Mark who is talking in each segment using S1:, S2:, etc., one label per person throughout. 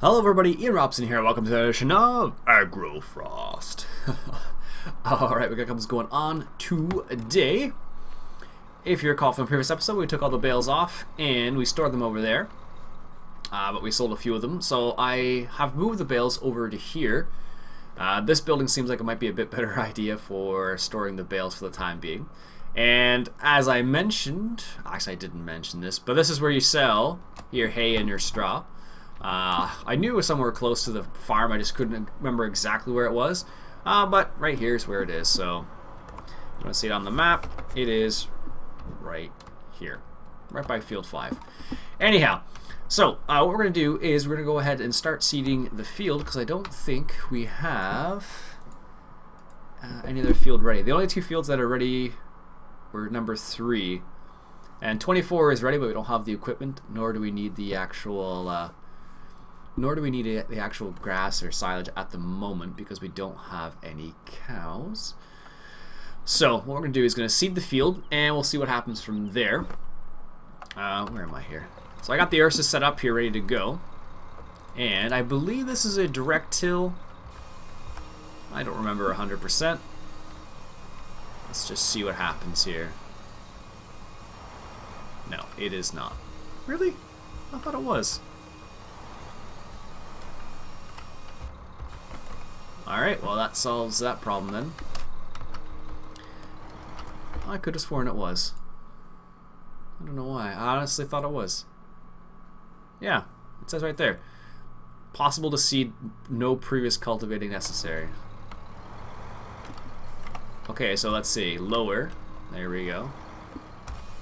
S1: Hello everybody, Iain Robson here, welcome to the edition of Agrofrost. Alright, we got a couple going on today. If you recall from the previous episode, we took all the bales off and we stored them over there. But we sold a few of them, so I have moved the bales over to here. This building seems like it might be a bit better idea for storing the bales for the time being. And as I mentioned, actually I didn't mention this, but this is where you sell your hay and your straw. I knew it was somewhere close to the farm, I just couldn't remember exactly where it was. But right here is where it is, so you want to see it on the map, it is right here, right by field 5. Anyhow, so what we're going to do is we're going to go ahead and start seeding the field, because I don't think we have any other field ready. The only two fields that are ready were number 3, and 24 is ready, but we don't have the equipment, nor do we need the actual the actual grass or silage at the moment, because we don't have any cows. So what we're going to do is going to seed the field, and we'll see what happens from there. Where am I here? So I got the Ursa set up here, ready to go. And I believe this is a direct till. I don't remember 100%. Let's just see what happens here. No, it is not. Really? I thought it was. Alright, well that solves that problem then. I could have sworn it was. I don't know why. I honestly thought it was. Yeah, it says right there. Possible to seed, no previous cultivating necessary. Okay, so let's see. Lower. There we go.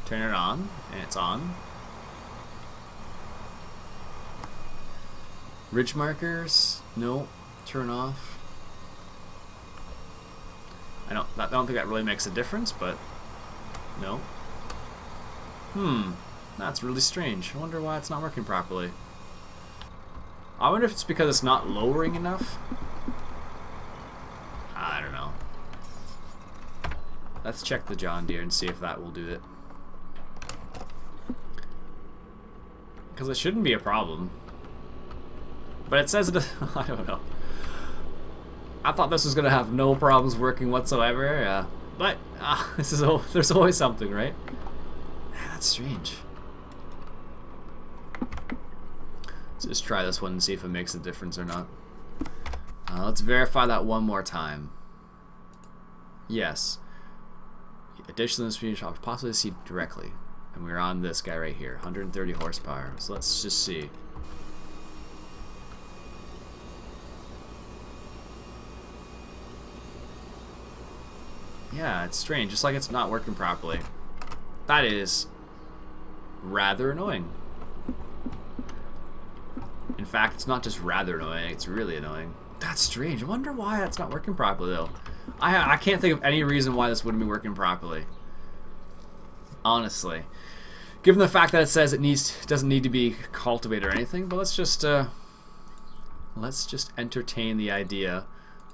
S1: Turn it on, and it's on. Ridge markers? No. Turn off. I don't think that really makes a difference, but no. That's really strange. I wonder why it's not working properly. I wonder if it's because it's not lowering enough. I don't know. Let's check the John Deere and see if that will do it. Because it shouldn't be a problem. But it says it. I don't know. I thought this was going to have no problems working whatsoever, but there's always something, right? That's strange. Let's just try this one and see if it makes a difference or not. Let's verify that one more time. Yes. Additionally, the speed shop possibly see directly. And we're on this guy right here, 130 horsepower. So let's just see. Yeah, it's strange, just like it's not working properly. That is rather annoying. In fact, it's not just rather annoying, it's really annoying. That's strange. I wonder why that's not working properly, though. I can't think of any reason why this wouldn't be working properly. Honestly. Given the fact that it says it doesn't need to be cultivated or anything, but let's just entertain the idea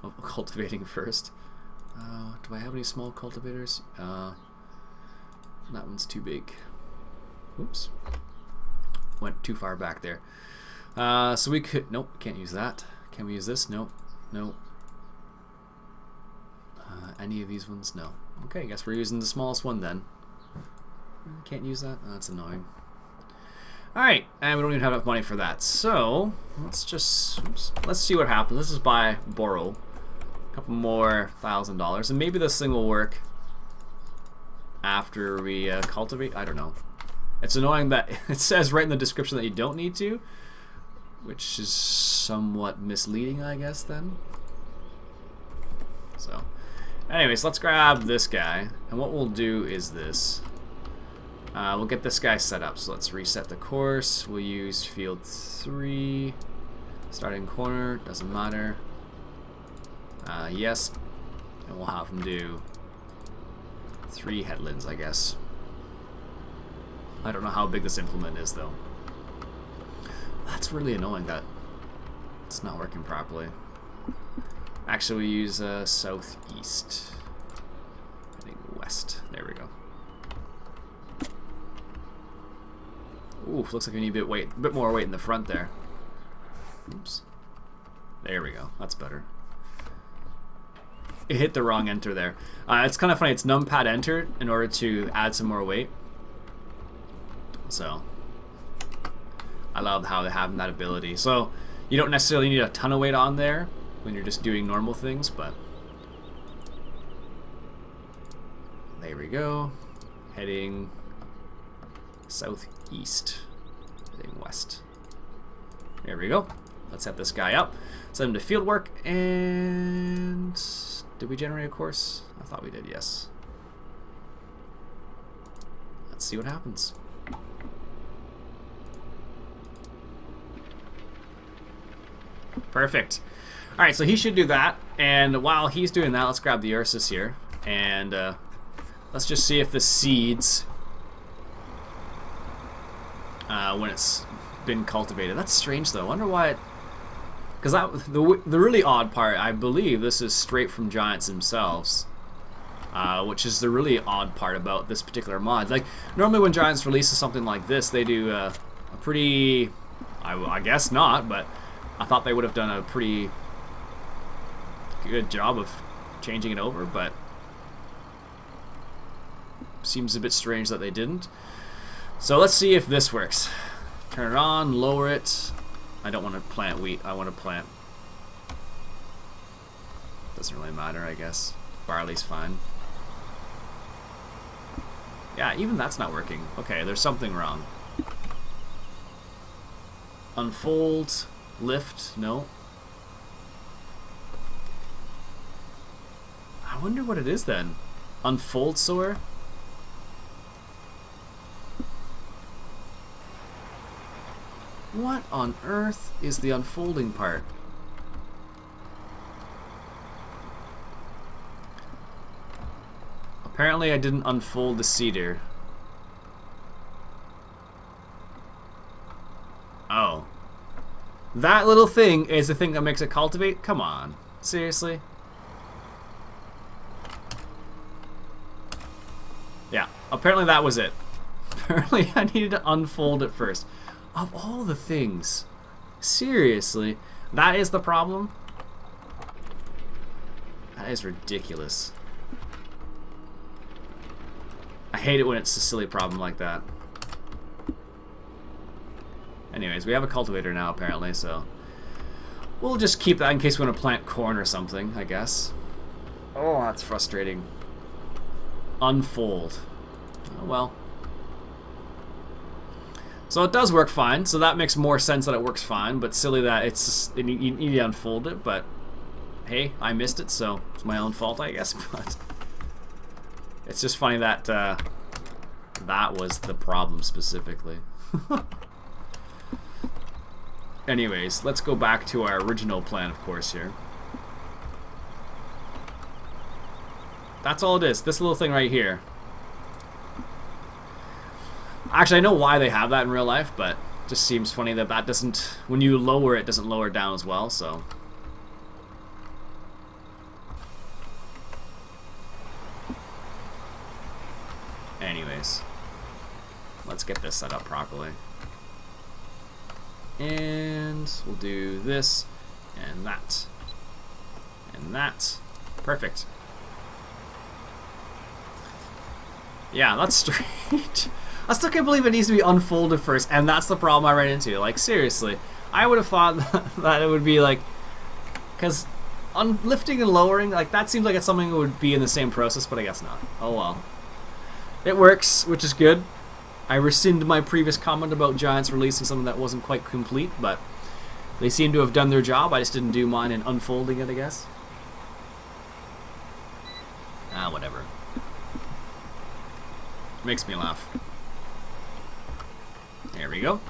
S1: of cultivating first. Do I have any small cultivators? That one's too big. Oops. Went too far back there. So we could... Nope, can't use that. Can we use this? Nope. Nope. Any of these ones? No. Okay, I guess we're using the smallest one then. Can't use that? Oh, that's annoying. Alright, and we don't even have enough money for that. So, let's just... Oops, let's see what happens. Let's just borrow couple more $1,000, and maybe this thing will work after we cultivate. I don't know. It's annoying that it says right in the description that you don't need to, which is somewhat misleading, I guess, then. So anyways, let's grab this guy, and what we'll do is this. We'll get this guy set up, so let's reset the course. We'll use field 3 starting corner, doesn't matter. Yes, and we'll have them do 3 headlands, I guess. I don't know how big this implement is, though. That's really annoying that it's not working properly. Actually, we use southeast. I think west. There we go. Ooh, looks like we need a bit more weight in the front there. Oops. There we go. That's better. It hit the wrong enter there. It's kind of funny. It's numpad enter in order to add some more weight. So I love how they have that ability. So you don't necessarily need a ton of weight on there when you're just doing normal things, but there we go. Heading southeast. Heading west. There we go. Let's set this guy up. Send him to field work. And did we generate a course? I thought we did, yes. Let's see what happens. Perfect. Alright, so he should do that. And while he's doing that, let's grab the Ursus here. And let's just see if the seeds, when it's been cultivated. That's strange though. I wonder why it... Because the really odd part, I believe this is straight from Giants themselves. Which is the really odd part about this particular mod. Like, normally when Giants releases something like this, they do a pretty... I guess not, but I thought they would have done a pretty good job of changing it over, but seems a bit strange that they didn't. So let's see if this works. Turn it on, lower it. I don't want to plant wheat, I want to plant... Doesn't really matter, I guess. Barley's fine. Yeah, even that's not working. Okay, there's something wrong. Unfold, lift, no. I wonder what it is then. Unfold sower? What on earth is the unfolding part? Apparently I didn't unfold the cedar. Oh. That little thing is the thing that makes it cultivate? Come on. Seriously? Yeah, apparently that was it. Apparently I needed to unfold it first. Of all the things. Seriously? That is the problem? That is ridiculous. I hate it when it's a silly problem like that. Anyways, we have a cultivator now apparently, so we'll just keep that in case we want to plant corn or something, I guess. Oh, that's frustrating. Unfold. Oh well. So it does work fine, so that makes more sense that it works fine, but silly that it's just, you need to unfold it, but hey, I missed it, so it's my own fault, I guess, but it's just funny that that was the problem specifically. Anyways, let's go back to our original plan, of course, here. That's all it is, this little thing right here. Actually, I know why they have that in real life, but it just seems funny that that doesn't, when you lower it, doesn't lower down as well, so. Anyways, let's get this set up properly. And we'll do this, and that, and that. Perfect. Yeah, that's strange. I still can't believe it needs to be unfolded first, and that's the problem I ran into. Like, seriously. I would have thought that it would be like... Because lifting and lowering, like, that seems like it's something that would be in the same process, but I guess not. Oh well. It works, which is good. I rescind my previous comment about Giants releasing something that wasn't quite complete, but they seem to have done their job. I just didn't do mine in unfolding it, I guess. Ah, whatever. Makes me laugh. There we go.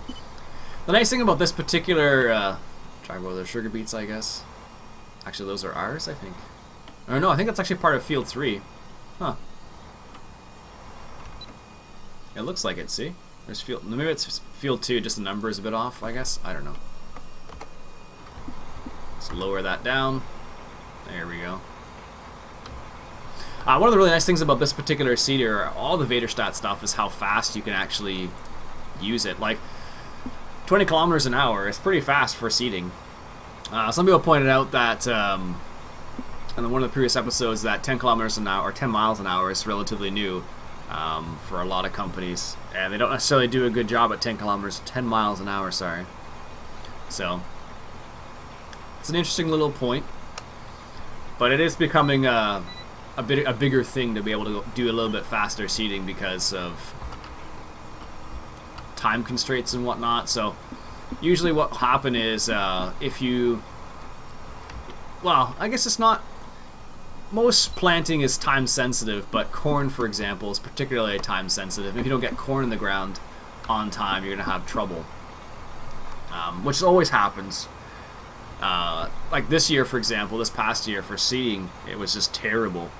S1: The nice thing about this particular try to go with the sugar beets, I guess. Actually, those are ours, I think. Or no, I think that's actually part of Field 3. Huh. It looks like it, see? There's Field... Maybe it's Field 2, just the number is a bit off, I guess. I don't know. Let's lower that down. There we go. One of the really nice things about this particular seeder, all the Väderstad stuff, is how fast you can actually use it. Like, 20 kilometers an hour is pretty fast for seeding. Some people pointed out that in one of the previous episodes that 10 kilometers an hour or 10 miles an hour is relatively new for a lot of companies, and they don't necessarily do a good job at 10 miles an hour. Sorry. So it's an interesting little point, but it is becoming a bigger thing to be able to do a little bit faster seeding because of time constraints and whatnot. So usually what will happen is if you, well, I guess it's not, most planting is time sensitive, but corn, for example, is particularly time sensitive. If you don't get corn in the ground on time, you're going to have trouble, which always happens. Like this year, for example, this past year for seeding, it was just terrible.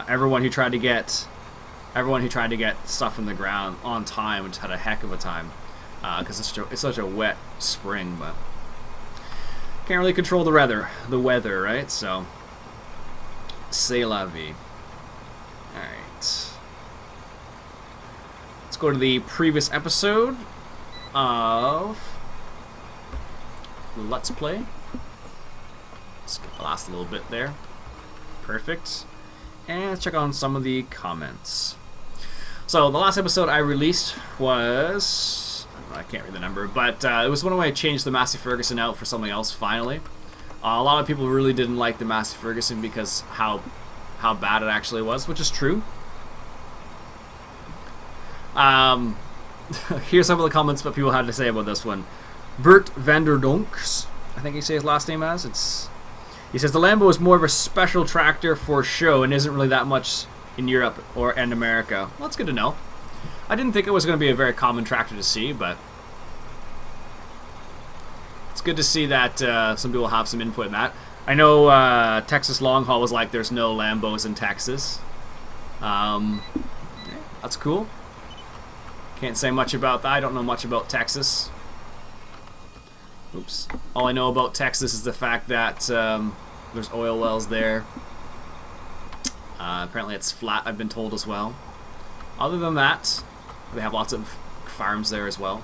S1: Everyone who tried to get stuff in the ground on time just had a heck of a time because it's such a wet spring. But can't really control the weather, right? So, c'est la vie. All right, let's go to the previous episode of Let's Play. Skip the last little bit there. Perfect. And let's check on some of the comments. So the last episode I released was, I can't read the number, but it was one where I changed the Massey Ferguson out for something else finally. A lot of people really didn't like the Massey Ferguson because how bad it actually was, which is true. Here's some of the comments that people had to say about this one. Bert Vanderdonks, I think you say his last name as. He says the Lambo is more of a special tractor for show and isn't really that much in Europe and America. Well, that's good to know. I didn't think it was going to be a very common tractor to see, but it's good to see that some people have some input in that. I know Texas Long Haul was like, there's no Lambos in Texas. Yeah, that's cool. Can't say much about that. I don't know much about Texas. Oops. All I know about Texas is the fact that there's oil wells there. Apparently it's flat, I've been told as well. Other than that, they have lots of farms there as well.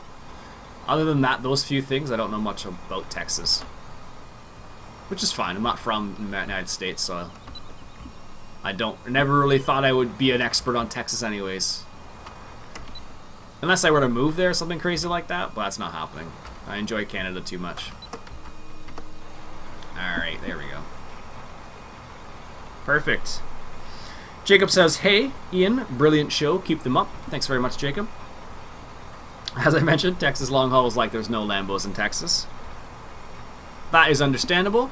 S1: Other than that, those few things, I don't know much about Texas. Which is fine. I'm not from the United States, so I never really thought I would be an expert on Texas anyways. Unless I were to move there or something crazy like that, but that's not happening. I enjoy Canada too much. Alright, there we go. Perfect. Jacob says, hey, Ian, brilliant show. Keep them up. Thanks very much, Jacob. As I mentioned, Texas Long Haul is like there's no Lambos in Texas. That is understandable.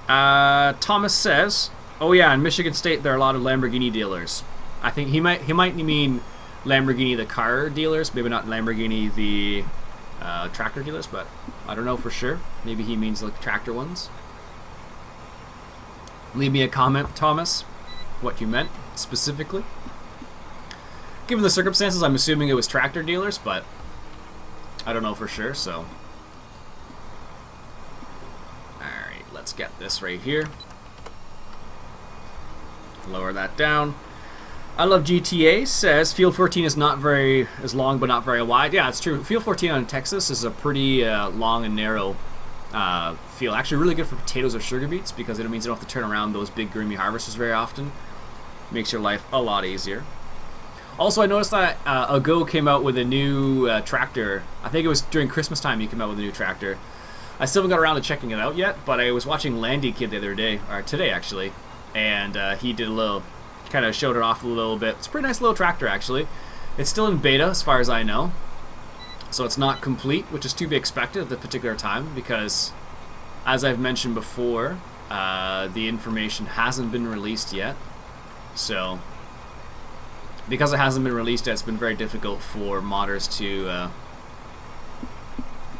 S1: Thomas says, oh yeah, in Michigan State there are a lot of Lamborghini dealers. I think he might mean Lamborghini the car dealers, maybe not Lamborghini the tractor dealers, but I don't know for sure. Maybe he means like tractor ones. Leave me a comment, Thomas, what you meant specifically. Given the circumstances, I'm assuming it was tractor dealers, but I don't know for sure, so. Alright, let's get this right here. Lower that down. I love GTA says Field 14 is not very as long, but not very wide. Yeah, it's true. Field 14 on Texas is a pretty long and narrow field. Actually, really good for potatoes or sugar beets because it means you don't have to turn around those big groomy harvesters very often. Makes your life a lot easier. Also, I noticed that Ago came out with a new tractor. I think it was during Christmas time he came out with a new tractor. I still haven't got around to checking it out yet, but I was watching Landy Kid the other day, or today actually, and he did a little. Kind of showed it off a little bit. It's a pretty nice little tractor actually. It's still in beta as far as I know, so it's not complete, which is to be expected at this particular time because, as I've mentioned before, the information hasn't been released yet. So because it hasn't been released yet, it's been very difficult for modders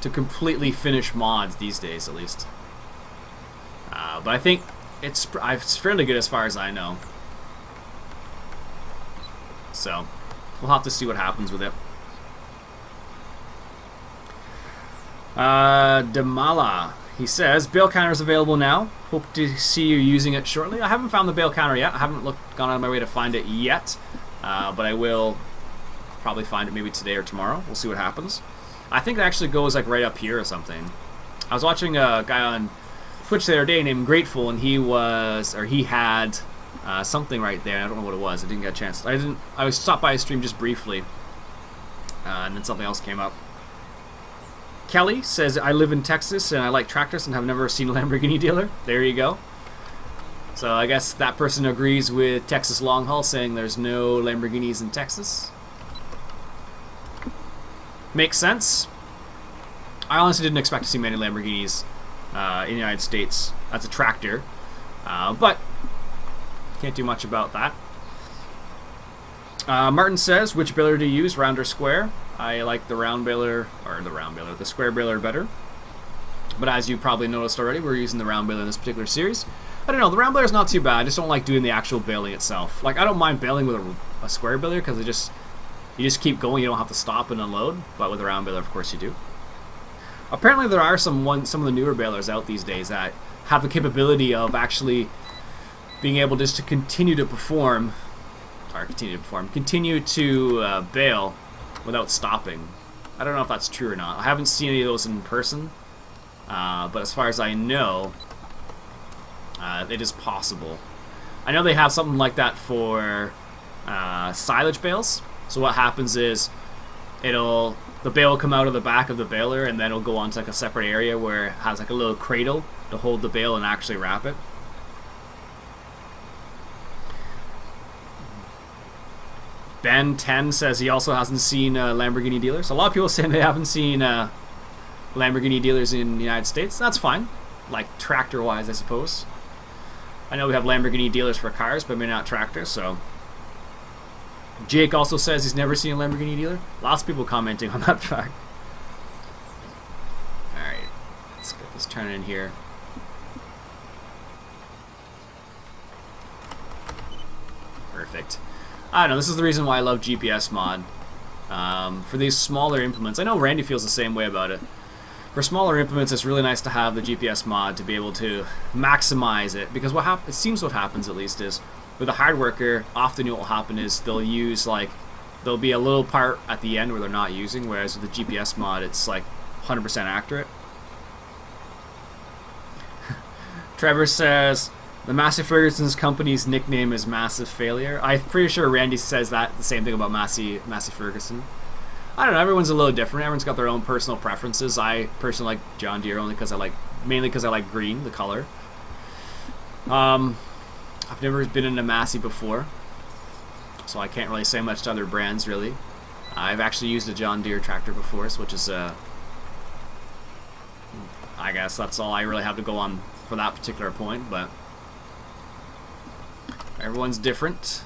S1: to completely finish mods these days, at least. But I think it's fairly good as far as I know. So, we'll have to see what happens with it. Damala, he says, bale counter is available now. Hope to see you using it shortly. I haven't found the bale counter yet. I haven't gone out of my way to find it yet. But I will probably find it maybe today or tomorrow. We'll see what happens. I think it actually goes like right up here or something. I was watching a guy on Twitch the other day named Grateful, and he had something right there. I don't know what it was. I didn't get a chance. I stopped by his stream just briefly, and then something else came up. Kelly says, I live in Texas and I like tractors and have never seen a Lamborghini dealer. There you go. So I guess that person agrees with Texas Long Haul saying there's no Lamborghinis in Texas. Makes sense. I honestly didn't expect to see many Lamborghinis in the United States as a tractor, but can't do much about that. Martin says, which baler do you use, round or square? I like the round baler, the square baler better. But as you probably noticed already, we're using the round baler in this particular series. I don't know, the round baler is not too bad. I just don't like doing the actual baling itself. Like, I don't mind baling with a square baler because you just keep going. You don't have to stop and unload. But with a round baler, of course, you do. Apparently, there are some of the newer balers out these days that have the capability of actually being able just to continue to bale without stopping. I don't know if that's true or not. I haven't seen any of those in person, but as far as I know, it is possible. I know they have something like that for silage bales. So what happens is the bale will come out of the back of the baler, and then it'll go onto like a separate area where it has like a little cradle to hold the bale and actually wrap it. Ben 10 says he also hasn't seen Lamborghini dealers. A lot of people saying they haven't seen Lamborghini dealers in the United States. That's fine, like tractor-wise, I suppose. I know we have Lamborghini dealers for cars, but maybe not tractors. So Jake also says he's never seen a Lamborghini dealer. Lots of people commenting on that fact. All right, let's get this turning in here. Perfect. I don't know, this is the reason why I love GPS mod. For these smaller implements, I know Randy feels the same way about it. For smaller implements, it's really nice to have the GPS mod to be able to maximize it, because it seems what happens at least is, with a hard worker, often what will happen is they'll be a little part at the end where they're not using, whereas with the GPS mod, it's like 100% accurate. Trevor says, the Massey Ferguson's company's nickname is Massive Failure. I'm pretty sure Randy says the same thing about Massey Ferguson. I don't know, everyone's a little different. Everyone's got their own personal preferences. I personally like John Deere only mainly because I like green, the color. I've never been in a Massey before, so I can't really say much to other brands, really. I've actually used a John Deere tractor before, which is, I guess that's all I really have to go on for that particular point, but everyone's different.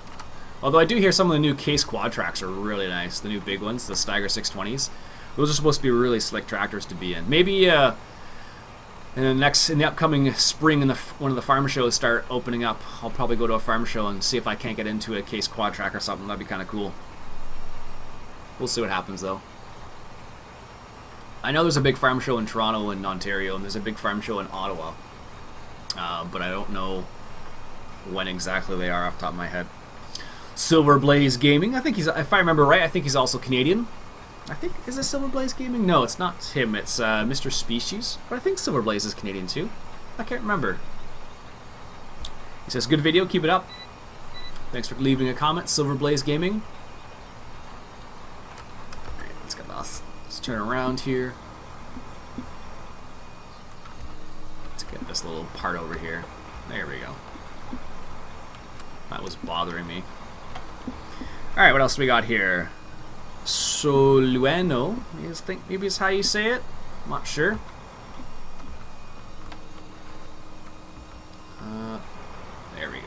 S1: Although I do hear some of the new Case quad tracks are really nice. The new big ones, the Steiger 620s. Those are supposed to be really slick tractors to be in. Maybe in the upcoming spring, one of the farm shows start opening up, I'll probably go to a farm show and see if I can't get into a Case quad track or something. That'd be kind of cool. We'll see what happens though. I know there's a big farm show in Toronto and Ontario, and there's a big farm show in Ottawa, but I don't know when exactly they are off the top of my head. Silver Blaze Gaming, I think if I remember right, I think he's also Canadian. Is it Silver Blaze Gaming? No, it's not him, it's Mr. Species. But I think Silver Blaze is Canadian too. I can't remember. He says, good video, keep it up. Thanks for leaving a comment, Silver Blaze Gaming. Alright, let's turn around here. Let's get this little part over here. There we go. That was bothering me. Alright, what else do we got here? Solueno, maybe is how you say it. I'm not sure. There we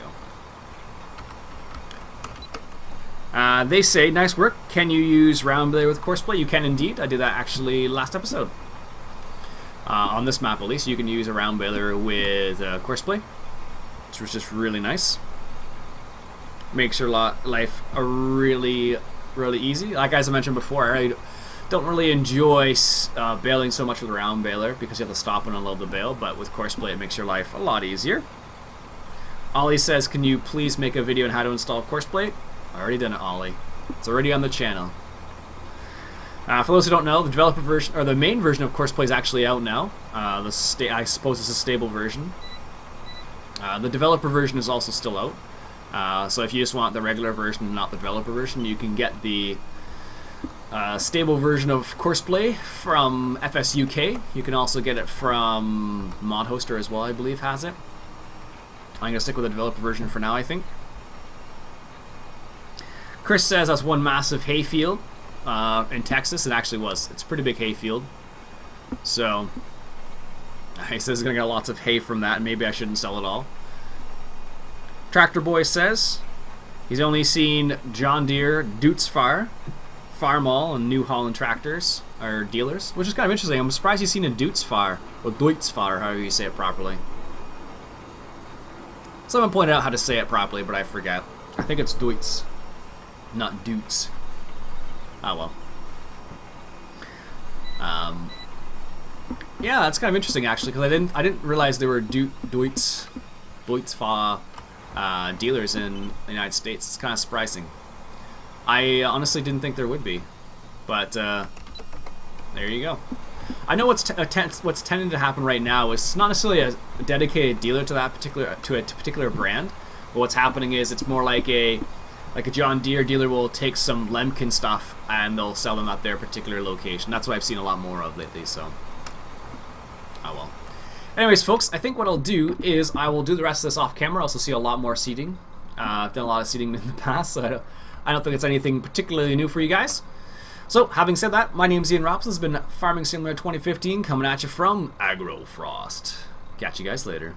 S1: go. They say, nice work. Can you use round baler with courseplay? You can indeed. I did that actually last episode. On this map at least, you can use a round baler with courseplay, which was just really nice. Makes your life really easy. Like as I mentioned before, I don't really enjoy baling so much with a round baler because you have to stop and unload the bale, but with courseplay it makes your life a lot easier. Ollie says, can you please make a video on how to install courseplay? I already done it, Ollie. It's already on the channel. For those who don't know, the developer version, or the main version of Course Play is actually out now. I suppose it's a stable version. The developer version is also still out. So if you just want the regular version and not the developer version, you can get the stable version of Course Play from FSUK. You can also get it from Mod Hoster as well, I believe has it. I'm going to stick with the developer version for now, I think. Chris says that's one massive hayfield in Texas. It actually was. It's a pretty big hayfield. So he says he's going to get lots of hay from that, and maybe I shouldn't sell it all. Tractor Boy says he's only seen John Deere, Dutzfar, Farmall, and New Holland tractors, or dealers, which is kind of interesting. I'm surprised he's seen a Dutzfar, or Dutzfar, however you say it properly. Someone pointed out how to say it properly, but I forget. I think it's Deutz, not Dutz. Oh well. Yeah, that's kind of interesting actually, because I didn't realize there were Dutzfar dealers in the United States. It's kind of surprising. I honestly didn't think there would be, but there you go. I know what's tending to happen right now is not necessarily a dedicated dealer to that particular brand, but what's happening is it's more like a John Deere dealer will take some Lemken stuff and they'll sell them at their particular location. That's what I've seen a lot more of lately. So, oh well. Anyways, folks, I think what I'll do is I will do the rest of this off camera. I'll also see a lot more seeding. I've done a lot of seeding in the past, so I don't think it's anything particularly new for you guys. So, having said that, my name's Iain Robson. This has been Farming Simulator 2015 coming at you from Agrofrost. Catch you guys later.